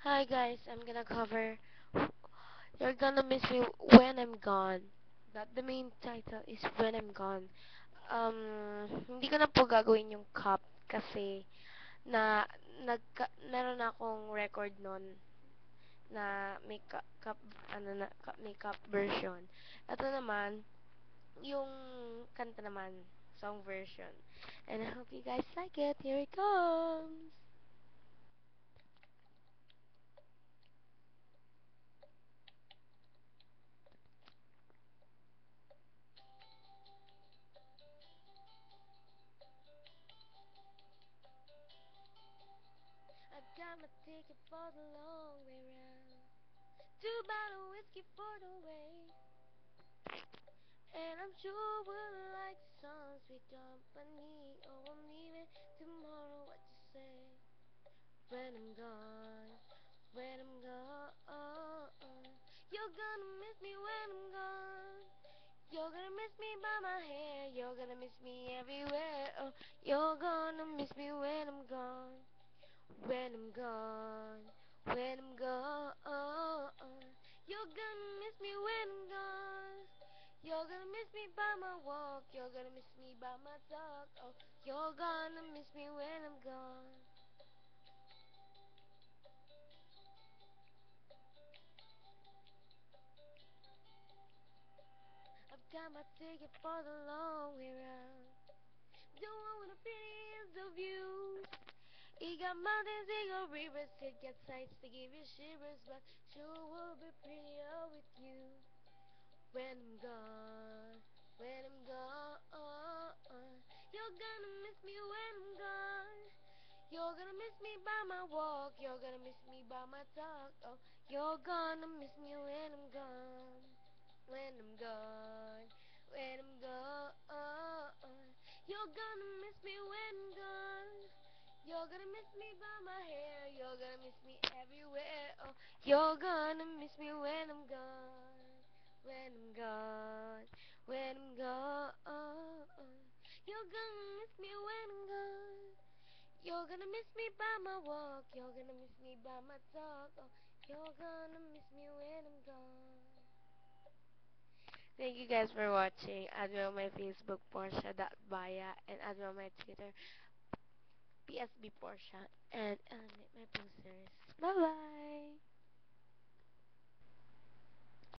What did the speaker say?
Hi guys, I'm gonna cover You're Gonna Miss Me When I'm Gone. But the main title is When I'm Gone. Hindi ko na po gagawin yung cup kasi na meron akong record nun na may cup may cup version. Ito naman yung kanta naman, song version. And I hope you guys like it. Here it comes. I've got my ticket for the long way round. 2 bottle whiskey for the way. And I'm sure we'll like some sweet company. Oh, I'm leaving tomorrow. What you say? When I'm gone, when I'm gone, you're gonna miss me when I'm gone. You're gonna miss me by my hair. You're gonna miss me everywhere. Oh, you're gonna miss me when I'm gone. When I'm gone, when I'm gone, you're gonna miss me when I'm gone. You're gonna miss me by my walk. You're gonna miss me by my talk. Oh, you're gonna miss me when I'm gone. I've got my ticket for the long way round. Don't want the prettiest of views. He got mountains, he got rivers, he got sights to give you shivers, but sure will be prettier with you. When I'm gone, when I'm gone, you're gonna miss me when I'm gone. You're gonna miss me by my walk, you're gonna miss me by my talk. Oh, you're gonna miss me when I'm gone. When I'm gone, when I'm gone, you're gonna miss me when I'm gone. You're gonna miss me by my hair, you're gonna miss me everywhere. Oh, you're gonna miss me when I'm gone. When I'm gone, when I'm gone, you're gonna miss me when I'm gone. You're gonna miss me by my walk, you're gonna miss me by my talk. Oh, you're gonna miss me when I'm gone. Thank you guys for watching. Add me on my Facebook, Portia.baya, and add me on my Twitter, PSB Portia, and my posters. Bye bye!